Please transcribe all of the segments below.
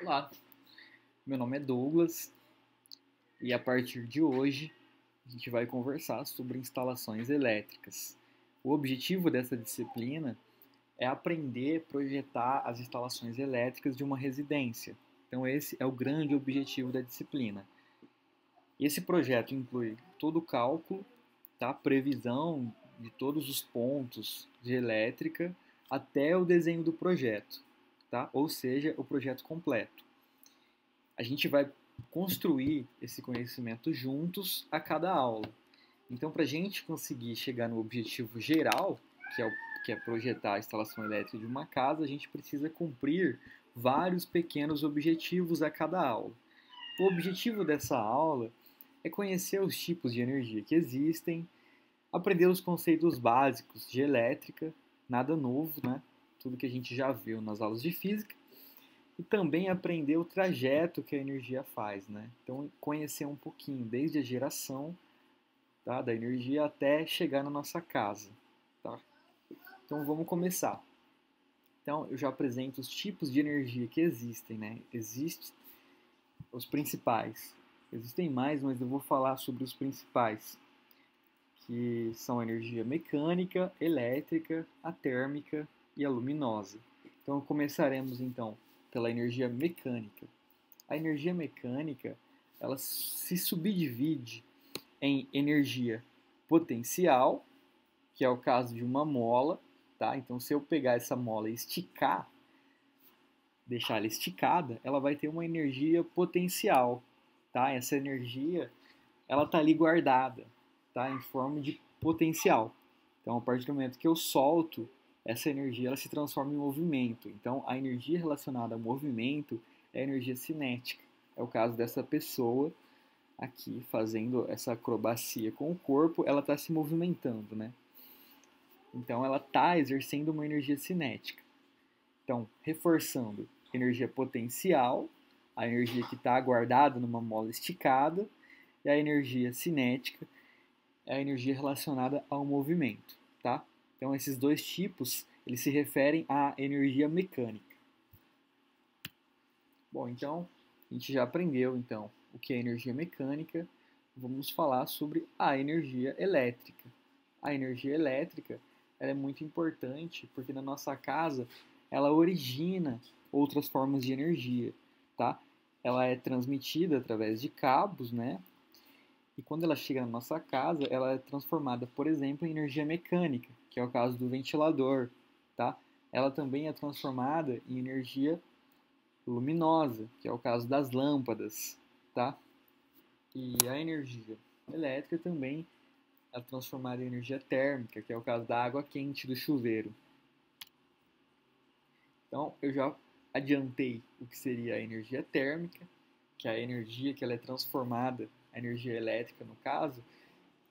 Olá, meu nome é Douglas e a partir de hoje a gente vai conversar sobre instalações elétricas. O objetivo dessa disciplina é aprender a projetar as instalações elétricas de uma residência. Então, esse é o grande objetivo da disciplina. Esse projeto inclui todo o cálculo, tá? Previsão de todos os pontos de elétrica até o desenho do projeto, tá? Ou seja, o projeto completo. A gente vai construir esse conhecimento juntos a cada aula. Então, para a gente conseguir chegar no objetivo geral, que é projetar a instalação elétrica de uma casa, a gente precisa cumprir vários pequenos objetivos a cada aula. O objetivo dessa aula é conhecer os tipos de energia que existem, aprender os conceitos básicos de elétrica, nada novo, né? Tudo que a gente já viu nas aulas de física, e também aprender o trajeto que a energia faz, né? Então, conhecer um pouquinho desde a geração, tá, da energia até chegar na nossa casa, tá? Então, vamos começar. Então, eu já apresento os tipos de energia que existem, né? Existem os principais. Existem mais, mas eu vou falar sobre os principais, que são a energia mecânica, elétrica, a térmica e a luminosa. Então, começaremos então pela energia mecânica. A energia mecânica, ela se subdivide em energia potencial, que é o caso de uma mola, tá? Então, se eu pegar essa mola e esticar, deixar ela esticada, ela vai ter uma energia potencial, tá? Essa energia, ela tá ali guardada, tá? Em forma de potencial. Então, a partir do momento que eu solto, essa energia ela se transforma em movimento. Então, a energia relacionada ao movimento é a energia cinética. É o caso dessa pessoa aqui fazendo essa acrobacia com o corpo, ela está se movimentando, né? Então, ela está exercendo uma energia cinética. Então, reforçando energia potencial, a energia que está guardada numa mola esticada, e a energia cinética é a energia relacionada ao movimento, tá? Então, esses dois tipos, eles se referem à energia mecânica. Bom, então, a gente já aprendeu, então, o que é energia mecânica. Vamos falar sobre a energia elétrica. A energia elétrica, ela é muito importante porque na nossa casa ela origina outras formas de energia, tá? Ela é transmitida através de cabos, né? E quando ela chega na nossa casa, ela é transformada, por exemplo, em energia mecânica, que é o caso do ventilador, tá? Ela também é transformada em energia luminosa, que é o caso das lâmpadas, tá? E a energia elétrica também é transformada em energia térmica, que é o caso da água quente do chuveiro. Então, eu já adiantei o que seria a energia térmica, que é a energia que ela é transformada, a energia elétrica no caso,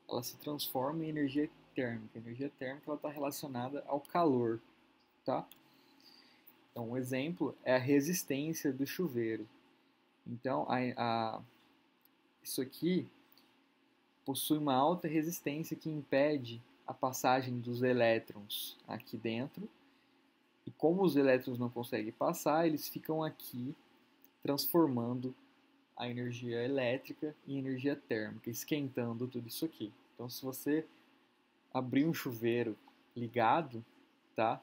ela se transforma em energia térmica. A energia térmica está relacionada ao calor, tá? Então, um exemplo é a resistência do chuveiro. Então, isso aqui possui uma alta resistência que impede a passagem dos elétrons aqui dentro. E como os elétrons não conseguem passar, eles ficam aqui transformando a energia elétrica em energia térmica, esquentando tudo isso aqui. Então, se você abrir um chuveiro ligado, tá?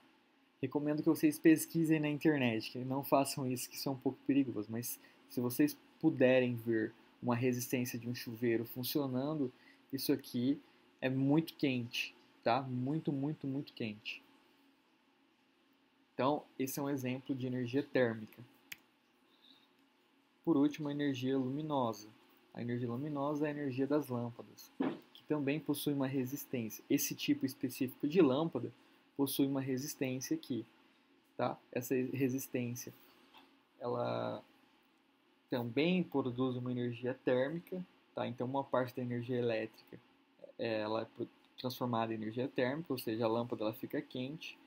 Recomendo que vocês pesquisem na internet, que não façam isso, que isso é um pouco perigoso, mas se vocês puderem ver uma resistência de um chuveiro funcionando, isso aqui é muito quente, tá? Muito, muito, muito quente. Então, esse é um exemplo de energia térmica. Por último, a energia luminosa. A energia luminosa é a energia das lâmpadas, que também possui uma resistência. Esse tipo específico de lâmpada possui uma resistência aqui, tá? Essa resistência, ela também produz uma energia térmica, tá? Então, uma parte da energia elétrica ela é transformada em energia térmica, ou seja, a lâmpada ela fica quente,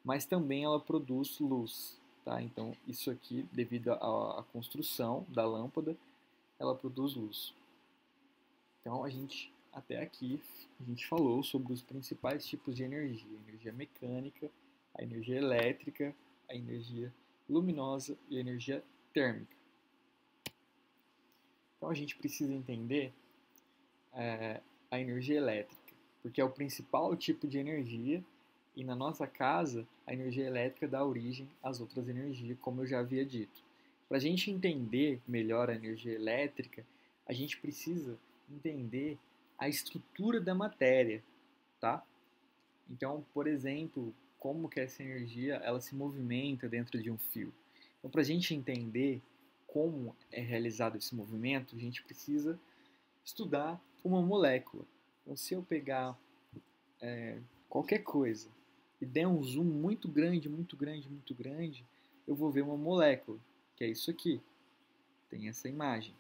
mas também ela produz luz, tá? Então, isso aqui, devido à construção da lâmpada, ela produz luz. Então, até aqui, a gente falou sobre os principais tipos de energia: a energia mecânica, a energia elétrica, a energia luminosa e a energia térmica. Então a gente precisa entender a energia elétrica, porque é o principal tipo de energia e na nossa casa a energia elétrica dá origem às outras energias, como eu já havia dito. Para a gente entender melhor a energia elétrica, a gente precisa entender a estrutura da matéria, tá? Então, por exemplo, como que essa energia ela se movimenta dentro de um fio. Então, para a gente entender como é realizado esse movimento, a gente precisa estudar uma molécula. Então, se eu pegar qualquer coisa e der um zoom muito grande, muito grande, muito grande, eu vou ver uma molécula, que é isso aqui. Tem essa imagem.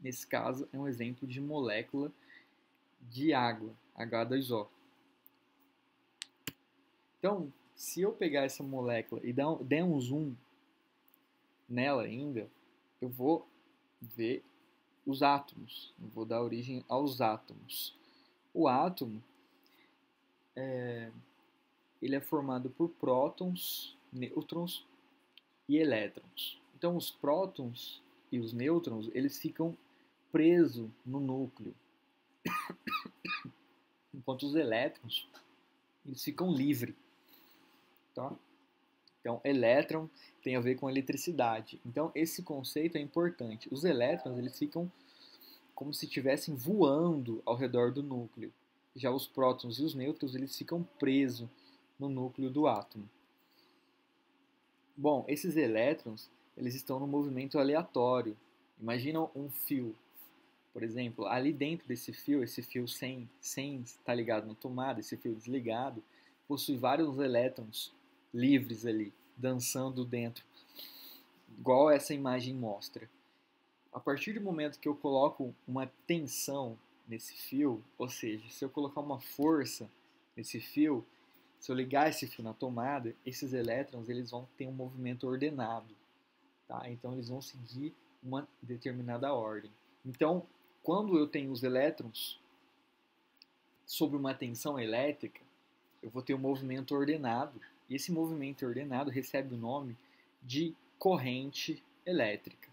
Nesse caso, é um exemplo de molécula de água, H2O. Então, se eu pegar essa molécula e der um zoom nela ainda, eu vou ver os átomos. Eu vou dar origem aos átomos. O átomo ele é formado por prótons, nêutrons e elétrons. Então, os prótons e os nêutrons eles ficam presos no núcleo, enquanto os elétrons eles ficam livres. Tá? Então, elétron tem a ver com eletricidade. Então, esse conceito é importante. Os elétrons eles ficam como se estivessem voando ao redor do núcleo. Já os prótons e os nêutrons eles ficam presos no núcleo do átomo. Bom, esses elétrons eles estão no movimento aleatório. Imagina um fio, por exemplo, ali dentro desse fio, esse fio sem estar ligado na tomada, esse fio desligado, possui vários elétrons livres ali, dançando dentro, igual essa imagem mostra. A partir do momento que eu coloco uma tensão nesse fio, ou seja, se eu colocar uma força nesse fio, se eu ligar esse fio na tomada, esses elétrons eles vão ter um movimento ordenado, tá? Então eles vão seguir uma determinada ordem. Então, quando eu tenho os elétrons sob uma tensão elétrica, eu vou ter um movimento ordenado, e esse movimento ordenado recebe o nome de corrente elétrica.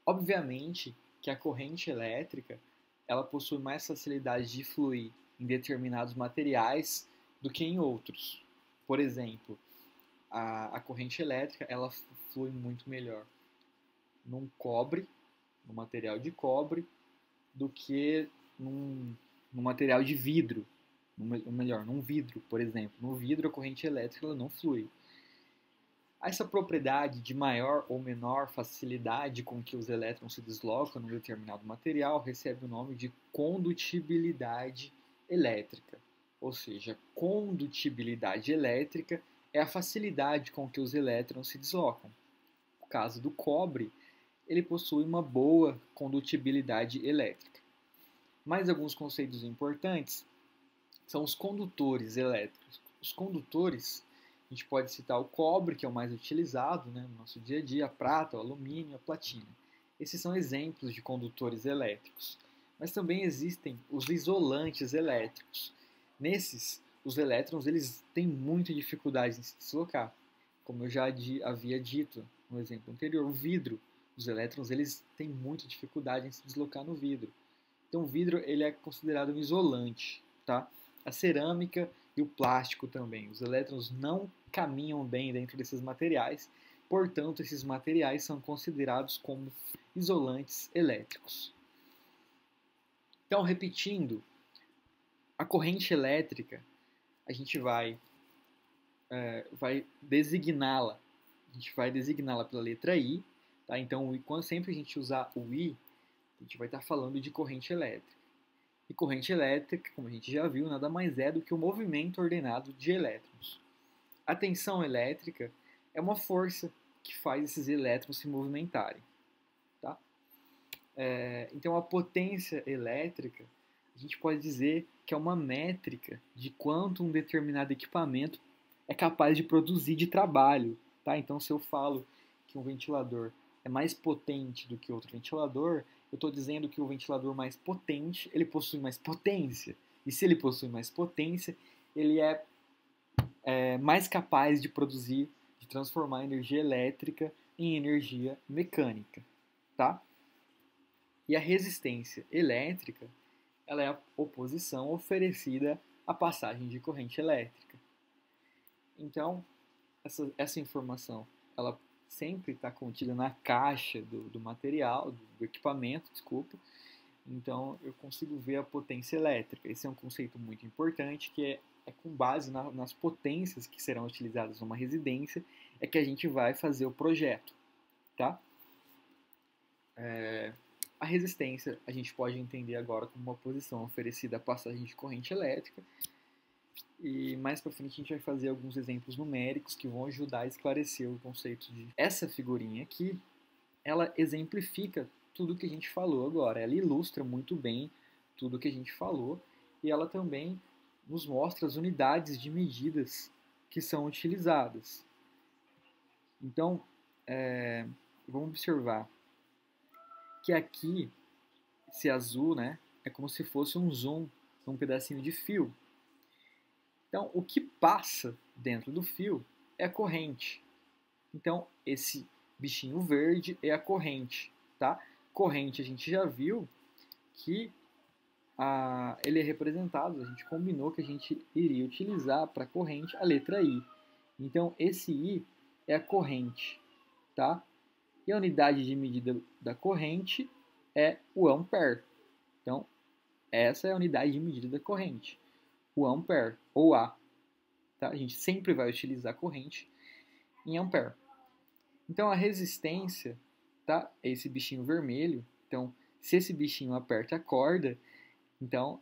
Obviamente que a corrente elétrica ela possui mais facilidade de fluir em determinados materiais do que em outros. Por exemplo, a corrente elétrica ela flui muito melhor num cobre, no material de cobre, do que num material de vidro. Ou melhor, num vidro, por exemplo. No vidro a corrente elétrica ela não flui. Essa propriedade de maior ou menor facilidade com que os elétrons se deslocam num determinado material recebe o nome de condutibilidade elétrica. Ou seja, condutibilidade elétrica é a facilidade com que os elétrons se deslocam. No caso do cobre, ele possui uma boa condutibilidade elétrica. Mais alguns conceitos importantes são os condutores elétricos. Os condutores, a gente pode citar o cobre, que é o mais utilizado, né, no nosso dia a dia, a prata, o alumínio, a platina. Esses são exemplos de condutores elétricos. Mas também existem os isolantes elétricos. Nesses, os elétrons eles têm muita dificuldade em se deslocar. Como eu já havia dito no exemplo anterior, o vidro, os elétrons eles têm muita dificuldade em se deslocar no vidro. Então o vidro ele é considerado um isolante, tá? A cerâmica e o plástico também. Os elétrons não caminham bem dentro desses materiais, portanto, esses materiais são considerados como isolantes elétricos. Então, repetindo, a corrente elétrica, a gente vai designá-la. A gente vai designá-la pela letra I, tá? Então, quando sempre a gente usar o I, a gente vai estar falando de corrente elétrica. E corrente elétrica, como a gente já viu, nada mais é do que o movimento ordenado de elétrons. A tensão elétrica é uma força que faz esses elétrons se movimentarem. Tá? Então, a potência elétrica, a gente pode dizer que é uma métrica de quanto um determinado equipamento é capaz de produzir de trabalho. Tá? Então, se eu falo que um ventilador é mais potente do que outro ventilador, eu estou dizendo que o ventilador mais potente, ele possui mais potência. E se ele possui mais potência, ele é mais capaz de produzir, de transformar energia elétrica em energia mecânica, tá? E a resistência elétrica, ela é a oposição oferecida à passagem de corrente elétrica. Então, essa informação, ela sempre está contida na caixa do material, do equipamento, desculpa. Então, eu consigo ver a potência elétrica. Esse é um conceito muito importante, que é com base nas potências que serão utilizadas numa residência, é que a gente vai fazer o projeto, tá? A resistência a gente pode entender agora como uma posição oferecida à passagem de corrente elétrica, e mais para frente a gente vai fazer alguns exemplos numéricos que vão ajudar a esclarecer o conceito de... Essa figurinha aqui, ela exemplifica tudo que a gente falou agora, ela ilustra muito bem tudo que a gente falou, e ela também nos mostra as unidades de medidas que são utilizadas. Então, vamos observar que aqui, esse azul, né, é como se fosse um zoom num pedacinho de fio. Então, o que passa dentro do fio é a corrente. Então, esse bichinho verde é a corrente, tá? Corrente, a gente já viu que ele é representado, a gente combinou que a gente iria utilizar para corrente a letra I. Então, esse I é a corrente, tá? E a unidade de medida da corrente é o ampere. Então, essa é a unidade de medida da corrente, o ampere, ou A. Tá? A gente sempre vai utilizar a corrente em ampere. Então, a resistência, tá? É esse bichinho vermelho. Então, se esse bichinho aperta a corda, então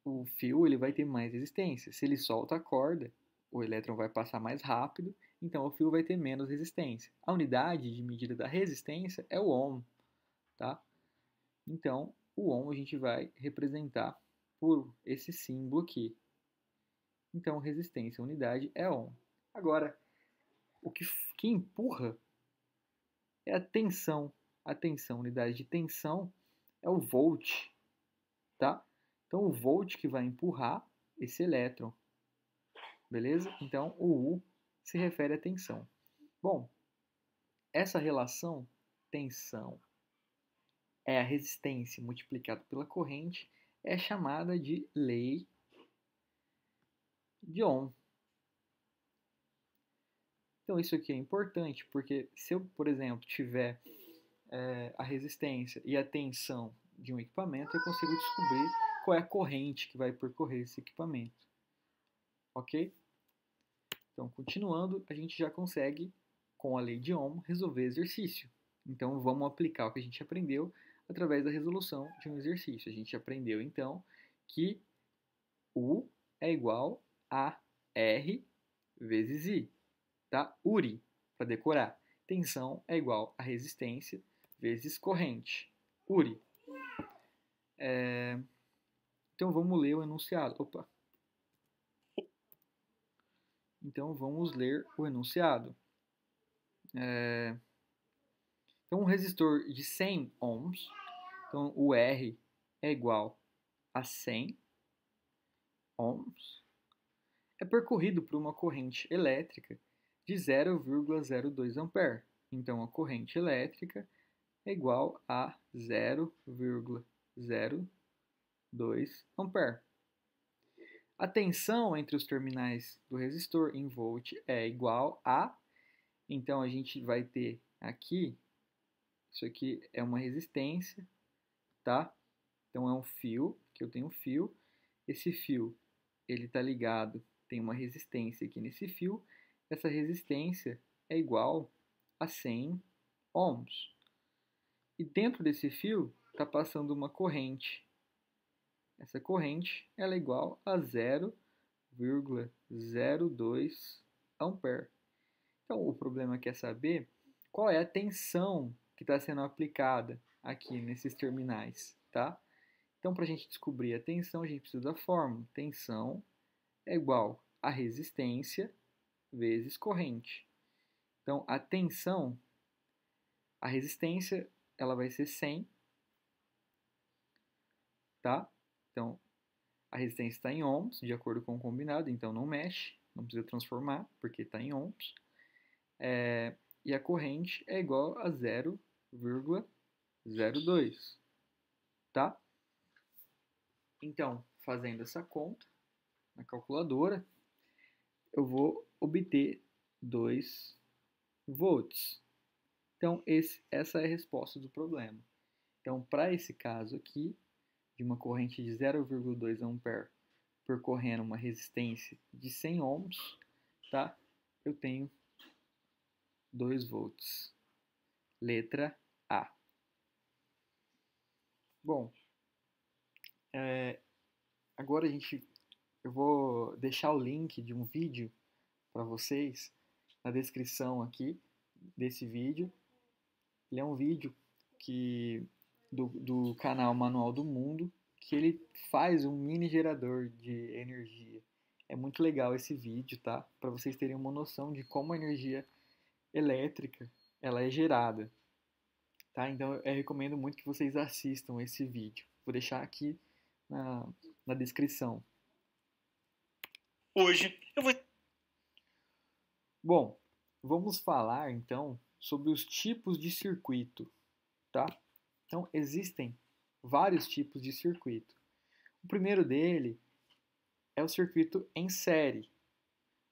o fio ele vai ter mais resistência. Se ele solta a corda, o elétron vai passar mais rápido, então o fio vai ter menos resistência. A unidade de medida da resistência é o ohm, tá? Então, o ohm a gente vai representar por esse símbolo aqui. Então, resistência, unidade é ohm. Agora, o que empurra é a tensão. A tensão, unidade de tensão, é o volt, tá? Então, o volt que vai empurrar esse elétron, beleza? Então, o U se refere à tensão. Bom, essa relação tensão é a resistência multiplicada pela corrente, é chamada de lei de Ohm. Então, isso aqui é importante, porque se eu, por exemplo, tiver a resistência e a tensão de um equipamento, eu consigo descobrir qual é a corrente que vai percorrer esse equipamento. Ok? Então, continuando, a gente já consegue, com a lei de Ohm, resolver exercício. Então, vamos aplicar o que a gente aprendeu através da resolução de um exercício. A gente aprendeu, então, que U é igual a R vezes I. Tá? URI, para decorar. Tensão é igual a resistência vezes corrente. URI. Então, vamos ler o enunciado. Opa! Então, vamos ler o enunciado. Então, um resistor de 100 ohms, então o R é igual a 100 ohms, é percorrido por uma corrente elétrica de 0,02 ampere. Então, a corrente elétrica é igual a 0,02 ampere. A tensão entre os terminais do resistor em volt é igual a... Então, a gente vai ter aqui, isso aqui é uma resistência, tá? Então, é um fio, que eu tenho um fio. Esse fio, ele está ligado, tem uma resistência aqui nesse fio. Essa resistência é igual a 100 ohms. E dentro desse fio está passando uma corrente. Essa corrente ela é igual a 0,02 ampere. Então, o problema é saber qual é a tensão que está sendo aplicada aqui nesses terminais, tá? Então, para a gente descobrir a tensão, a gente precisa da fórmula. Tensão é igual a resistência vezes corrente. Então, a tensão, a resistência, ela vai ser 100, tá? Então, a resistência está em ohms, de acordo com o combinado, então não mexe, não precisa transformar, porque está em ohms. e a corrente é igual a 0,02, tá? Então, fazendo essa conta na calculadora, eu vou obter 2 volts. Então, essa é a resposta do problema. Então, para esse caso aqui, de uma corrente de 0,2 ampere percorrendo uma resistência de 100 ohms, tá? Eu tenho 2 volts. Letra A. Bom, agora eu vou deixar o link de um vídeo para vocês na descrição aqui desse vídeo. Ele é um vídeo do canal Manual do Mundo, que ele faz um mini gerador de energia. É muito legal esse vídeo, tá? Para vocês terem uma noção de como a energia elétrica ela é gerada, tá? Então eu recomendo muito que vocês assistam esse vídeo. Vou deixar aqui na descrição. Hoje eu vou... Bom, vamos falar então sobre os tipos de circuito, tá? Então existem vários tipos de circuito. O primeiro dele é o circuito em série,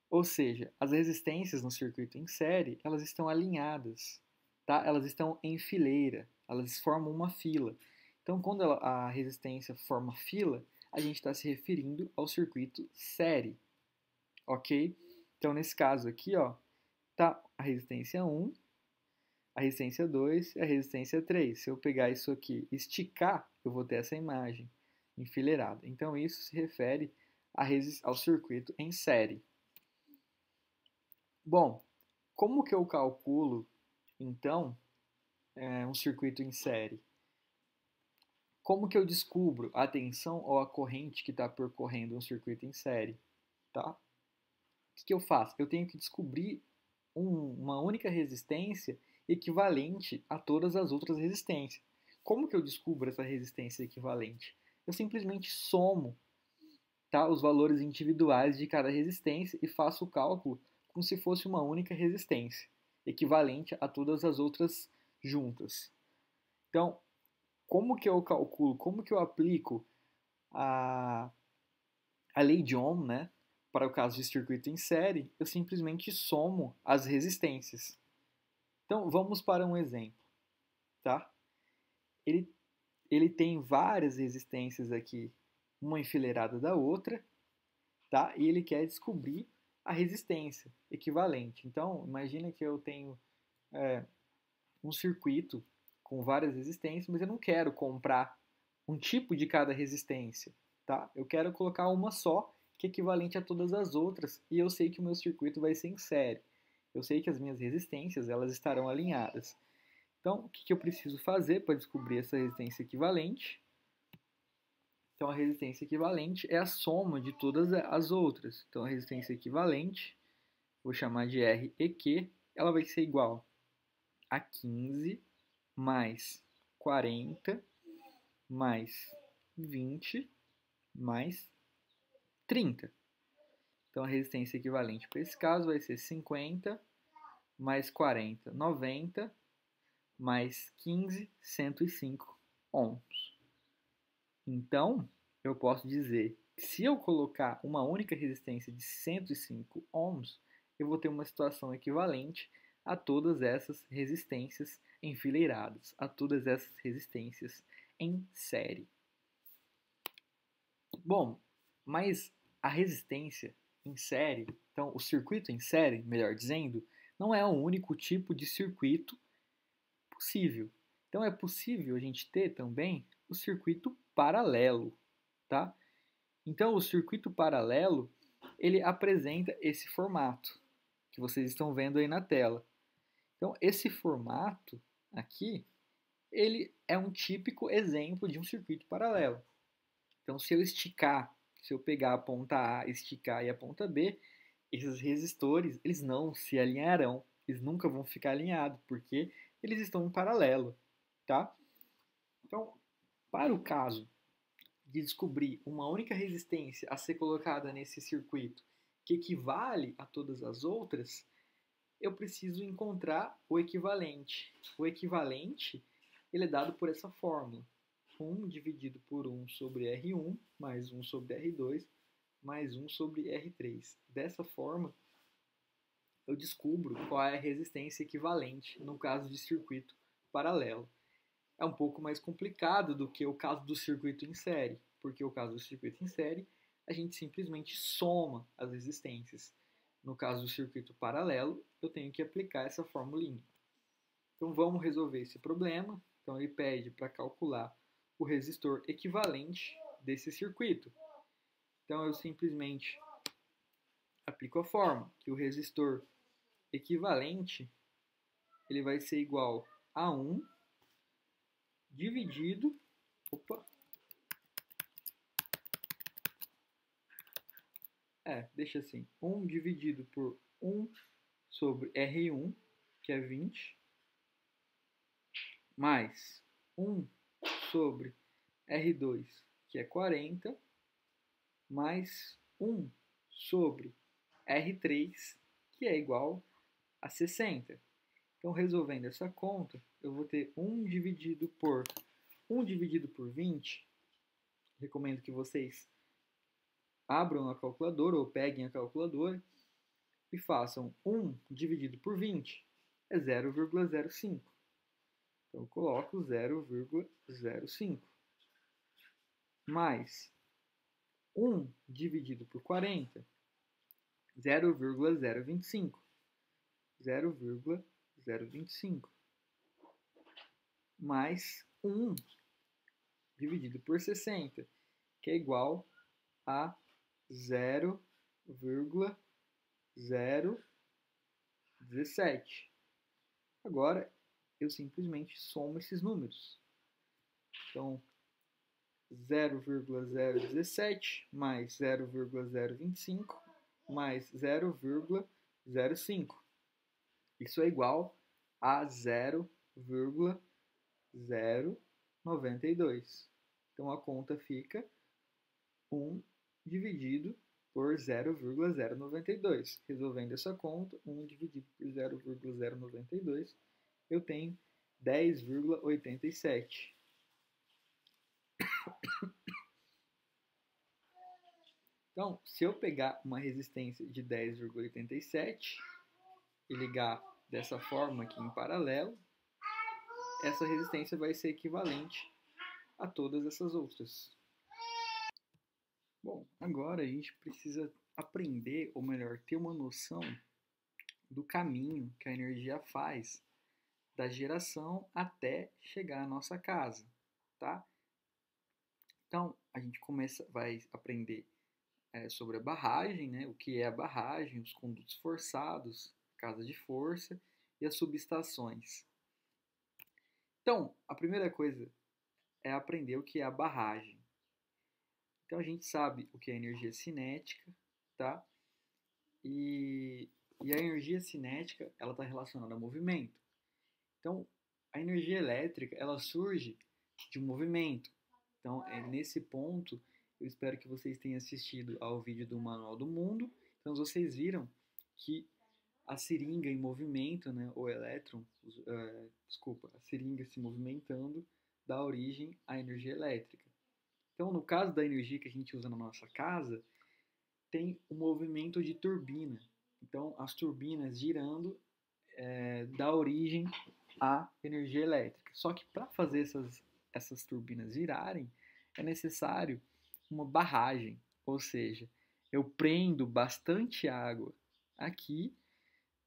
ou seja, as resistências no circuito em série elas estão alinhadas, tá? Elas estão em fileira, elas formam uma fila. Então, quando a resistência forma fila, a gente está se referindo ao circuito série, ok? Então, nesse caso aqui, ó, tá a resistência 1, a resistência 2 e a resistência 3. Se eu pegar isso aqui e esticar, eu vou ter essa imagem enfileirada. Então, isso se refere ao circuito em série. Bom, como que eu calculo, então, um circuito em série? Como que eu descubro a tensão ou a corrente que está percorrendo um circuito em série? Tá? O que eu faço? Eu tenho que descobrir uma única resistência equivalente a todas as outras resistências. Como que eu descubro essa resistência equivalente? Eu simplesmente somo, tá, os valores individuais de cada resistência e faço o cálculo como se fosse uma única resistência, equivalente a todas as outras juntas. Então, como que eu calculo, como que eu aplico a, a lei de Ohm, né, para o caso de circuito em série? Eu simplesmente somo as resistências. Então, vamos para um exemplo, tá? Ele tem várias resistências aqui, uma enfileirada da outra, tá? E ele quer descobrir a resistência equivalente. Então, imagina que eu tenho um circuito com várias resistências, mas eu não quero comprar um tipo de cada resistência, tá? Eu quero colocar uma só, que é equivalente a todas as outras, e eu sei que o meu circuito vai ser em série. Eu sei que as minhas resistências elas estarão alinhadas. Então, o que eu preciso fazer para descobrir essa resistência equivalente? Então, a resistência equivalente é a soma de todas as outras. Então, a resistência equivalente, vou chamar de REQ, ela vai ser igual a 15 mais 40 mais 20 mais 30. Então, a resistência equivalente para esse caso vai ser 50 mais 40, 90, mais 15, 105 ohms. Então, eu posso dizer que se eu colocar uma única resistência de 105 ohms, eu vou ter uma situação equivalente a todas essas resistências enfileiradas, a todas essas resistências em série. Bom, mas a resistência em série, então o circuito em série, melhor dizendo, não é o único tipo de circuito possível. Então é possível a gente ter também o circuito paralelo, tá? Então o circuito paralelo, ele apresenta esse formato que vocês estão vendo aí na tela. Então esse formato aqui, ele é um típico exemplo de um circuito paralelo. Então se eu esticar, se eu pegar a ponta A, esticar e a ponta B, esses resistores, eles não se alinharão, eles nunca vão ficar alinhados, porque eles estão em paralelo, tá? Então, para o caso de descobrir uma única resistência a ser colocada nesse circuito que equivale a todas as outras, eu preciso encontrar o equivalente. O equivalente ele é dado por essa fórmula. 1 dividido por 1 sobre R1, mais 1 sobre R2, mais 1 sobre R3. Dessa forma, eu descubro qual é a resistência equivalente no caso de circuito paralelo. É um pouco mais complicado do que o caso do circuito em série, porque o caso do circuito em série, a gente simplesmente soma as resistências. No caso do circuito paralelo, eu tenho que aplicar essa formulinha. Então vamos resolver esse problema. Então ele pede para calcular o resistor equivalente desse circuito. Então eu simplesmente aplico a fórmula que o resistor equivalente ele vai ser igual a 1 dividido, deixa assim, 1 dividido por 1 sobre R1, que é 20, mais 1 sobre R2, que é 40, mais 1 sobre R3, que é igual a 60. Então, resolvendo essa conta, eu vou ter 1 dividido por 20. Recomendo que vocês abram a calculadora ou peguem a calculadora e façam 1 dividido por 20 é 0,05. Então, eu coloco 0,05. Mais 1 dividido por 40, 0,025. 0,025. Mais 1 dividido por 60, que é igual a 0,017. Agora, eu simplesmente somo esses números. Então, 0,017 mais 0,025 mais 0,05. Isso é igual a 0,092. Então, a conta fica 1 dividido por 0,092. Resolvendo essa conta, 1 dividido por 0,092, eu tenho 10,87. Então, se eu pegar uma resistência de 10,87 e ligar dessa forma aqui em paralelo, essa resistência vai ser equivalente a todas essas outras. Bom, agora a gente precisa aprender, ou melhor, ter uma noção do caminho que a energia faz da geração até chegar à nossa casa, tá? Então, a gente vai aprender sobre a barragem, né? O que é a barragem, os condutos forçados, casa de força e as subestações. Então, a primeira coisa é aprender o que é a barragem. Então, a gente sabe o que é energia cinética, tá? E a energia cinética, ela está relacionada ao movimento. Então, a energia elétrica, ela surge de um movimento. Então, nesse ponto, eu espero que vocês tenham assistido ao vídeo do Manual do Mundo. Então, vocês viram que a seringa em movimento, né, o elétron, a seringa se movimentando, dá origem à energia elétrica. Então, no caso da energia que a gente usa na nossa casa, tem o movimento de turbina. Então, as turbinas girando dá origem à energia elétrica. Só que para fazer essas turbinas girarem, é necessário uma barragem, ou seja, eu prendo bastante água aqui,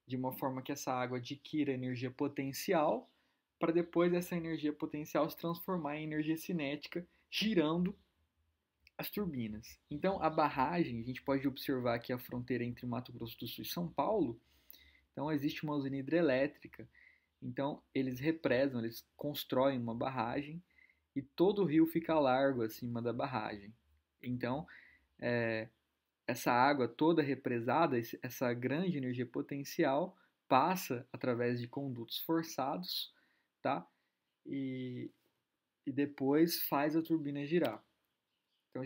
de uma forma que essa água adquira energia potencial, para depois essa energia potencial se transformar em energia cinética, girando as turbinas. Então, a barragem, a gente pode observar aqui a fronteira entre Mato Grosso do Sul e São Paulo. Então, existe uma usina hidrelétrica. Então, eles represam, eles constroem uma barragem e todo o rio fica largo acima da barragem. Então, essa água toda represada, essa grande energia potencial, passa através de condutos forçados, tá? E depois faz a turbina girar. Então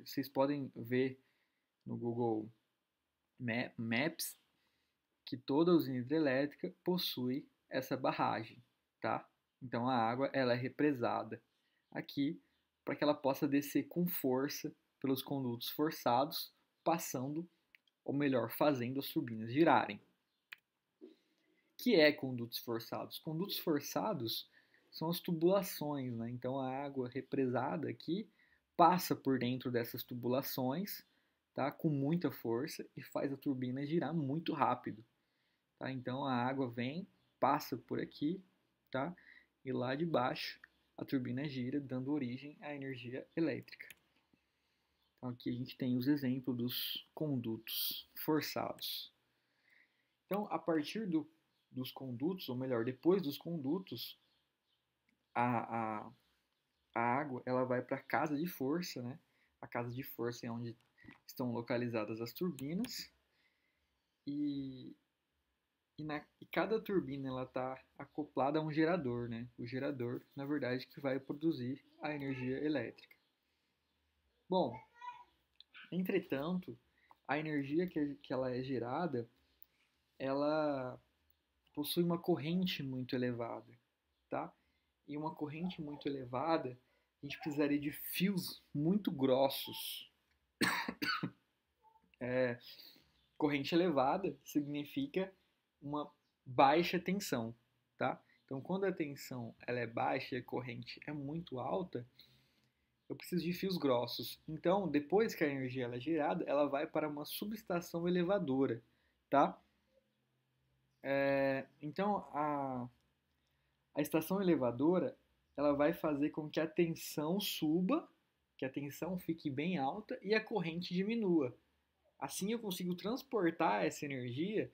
vocês podem ver no Google Maps que toda usina hidrelétrica possui essa barragem, tá? Então a água ela é represada aqui para que ela possa descer com força pelos condutos forçados, passando, ou melhor, fazendo as turbinas girarem. O que é condutos forçados? Condutos forçados são as tubulações, né? Então a água represada aqui passa por dentro dessas tubulações, tá? Com muita força e faz a turbina girar muito rápido. Tá? Então a água vem, passa por aqui, tá? E lá de baixo a turbina gira, dando origem à energia elétrica. Então aqui a gente tem os exemplos dos condutos forçados. Então, a partir dos condutos, ou melhor, depois dos condutos, a, a, a água ela vai para a casa de força, né? A casa de força é onde estão localizadas as turbinas. E cada turbina ela está acoplada a um gerador, né? O gerador, na verdade, que vai produzir a energia elétrica. Bom, entretanto, a energia que ela é gerada, ela possui uma corrente muito elevada, tá? E uma corrente muito elevada, a gente precisaria de fios muito grossos. Corrente elevada significa uma baixa tensão, tá? Então, quando a tensão ela é baixa e a corrente é muito alta, eu preciso de fios grossos. Então, depois que a energia ela é gerada, ela vai para uma subestação elevadora, tá? Então, a estação elevadora ela vai fazer com que a tensão suba, que a tensão fique bem alta e a corrente diminua. Assim eu consigo transportar essa energia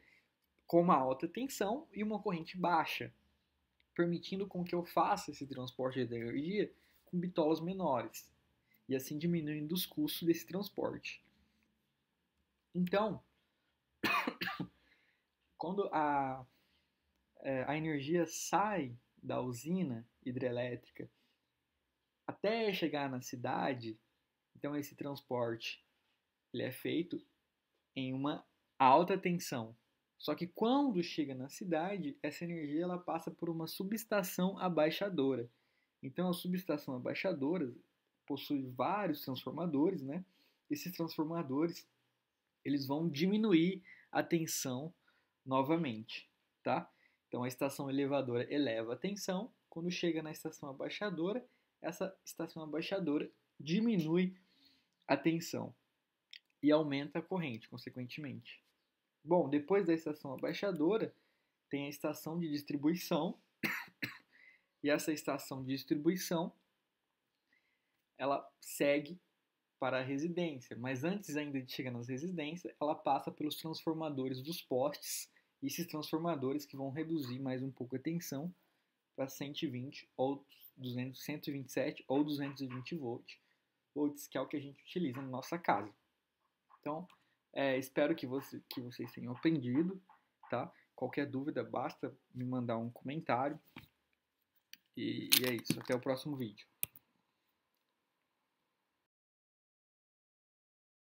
com uma alta tensão e uma corrente baixa, permitindo com que eu faça esse transporte de energia com bitolas menores e assim diminuindo os custos desse transporte. Então, quando a energia sai da usina hidrelétrica até chegar na cidade, então esse transporte ele é feito em uma alta tensão. Só que quando chega na cidade, essa energia ela passa por uma subestação abaixadora. Então a subestação abaixadora possui vários transformadores, né? Esses transformadores eles vão diminuir a tensão novamente, tá? Então a estação elevadora eleva a tensão, quando chega na estação abaixadora, essa estação abaixadora diminui a tensão e aumenta a corrente, consequentemente. Bom, depois da estação abaixadora, tem a estação de distribuição, e essa estação de distribuição, ela segue para a residência, mas antes ainda de chegar nas residências, ela passa pelos transformadores dos postes, e esses transformadores que vão reduzir mais um pouco a tensão para 120 ou 200, 127 ou 220 volts, que é o que a gente utiliza na nossa casa. Então, espero que vocês tenham aprendido, tá? Qualquer dúvida, basta me mandar um comentário. E é isso. Até o próximo vídeo.